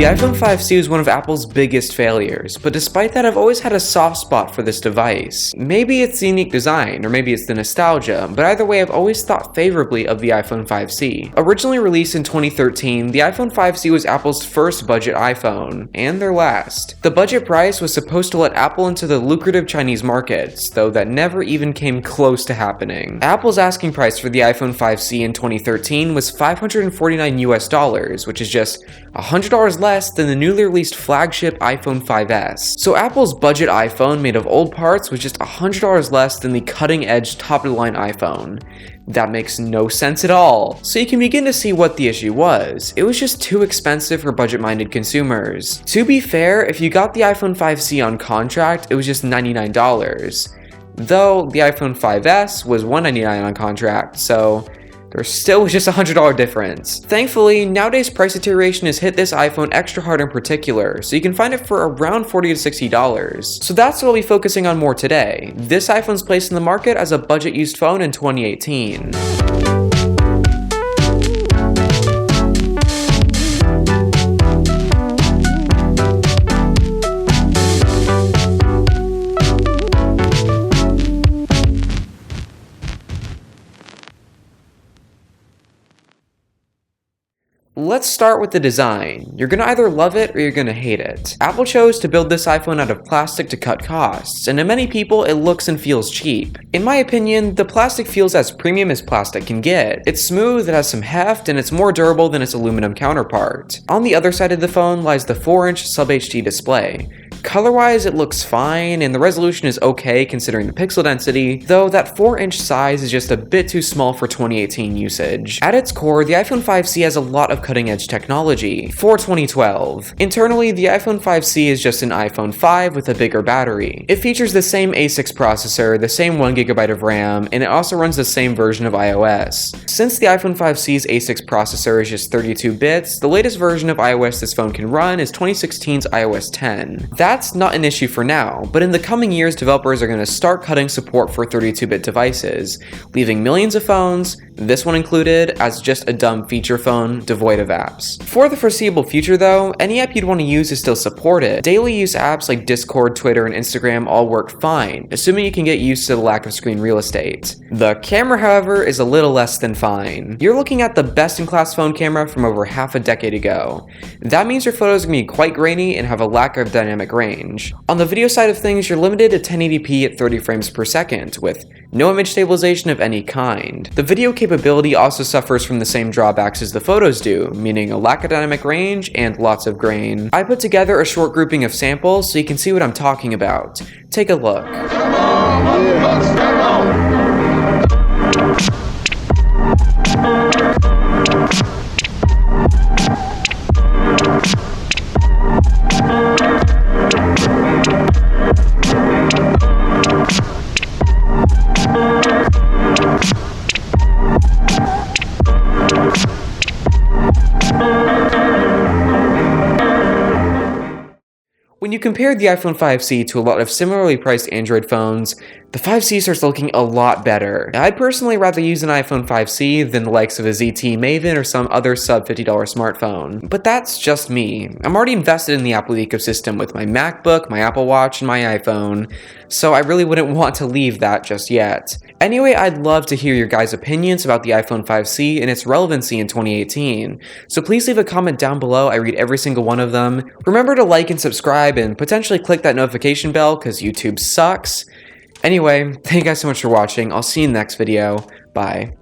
The iPhone 5C was one of Apple's biggest failures, but despite that I've always had a soft spot for this device. Maybe it's the unique design, or maybe it's the nostalgia, but either way I've always thought favorably of the iPhone 5C. Originally released in 2013, the iPhone 5C was Apple's first budget iPhone, and their last. The budget price was supposed to let Apple into the lucrative Chinese markets, though that never even came close to happening. Apple's asking price for the iPhone 5C in 2013 was $549 US, which is just $100 less than the newly released flagship iPhone 5S. So Apple's budget iPhone made of old parts was just $100 less than the cutting-edge top-of-the-line iPhone. That makes no sense at all. So you can begin to see what the issue was. It was just too expensive for budget-minded consumers. To be fair, if you got the iPhone 5C on contract, it was just $99. Though the iPhone 5S was $199 on contract, so there still was just a $100 difference. Thankfully, nowadays price deterioration has hit this iPhone extra hard in particular, so you can find it for around $40 to $60. So that's what I'll be focusing on more today. This iPhone's placed in the market as a budget used phone in 2018. Let's start with the design. You're gonna either love it or you're gonna hate it. Apple chose to build this iPhone out of plastic to cut costs, and to many people it looks and feels cheap. In my opinion, the plastic feels as premium as plastic can get. It's smooth, it has some heft, and it's more durable than its aluminum counterpart. On the other side of the phone lies the 4-inch Sub-HD display. Color-wise, it looks fine, and the resolution is okay considering the pixel density, though that 4-inch size is just a bit too small for 2018 usage. At its core, the iPhone 5C has a lot of cutting-edge technology for 2012. Internally, the iPhone 5C is just an iPhone 5 with a bigger battery. It features the same A6 processor, the same 1GB of RAM, and it also runs the same version of iOS. Since the iPhone 5C's A6 processor is just 32 bits, the latest version of iOS this phone can run is 2016's iOS 10. That's not an issue for now, but in the coming years developers are going to start cutting support for 32-bit devices, leaving millions of phones, this one included, as just a dumb feature phone devoid of apps. For the foreseeable future though, any app you'd want to use is still supported. Daily use apps like Discord, Twitter, and Instagram all work fine, assuming you can get used to the lack of screen real estate. The camera, however, is a little less than fine. You're looking at the best-in-class phone camera from over half a decade ago. That means your photos are going to be quite grainy and have a lack of dynamic range. On the video side of things, you're limited to 1080p at 30 frames per second, with no image stabilization of any kind. The video capability also suffers from the same drawbacks as the photos do, meaning a lack of dynamic range and lots of grain. I put together a short grouping of samples so you can see what I'm talking about. Take a look. When you compare the iPhone 5C to a lot of similarly priced Android phones, the 5C starts looking a lot better. I'd personally rather use an iPhone 5C than the likes of a ZTE Maven or some other sub $50 smartphone. But that's just me. I'm already invested in the Apple ecosystem with my MacBook, my Apple Watch, and my iPhone, so I really wouldn't want to leave that just yet. Anyway, I'd love to hear your guys' opinions about the iPhone 5C and its relevancy in 2018, so please leave a comment down below. I read every single one of them. Remember to like and subscribe and potentially click that notification bell because YouTube sucks. Anyway, thank you guys so much for watching. I'll see you in the next video. Bye.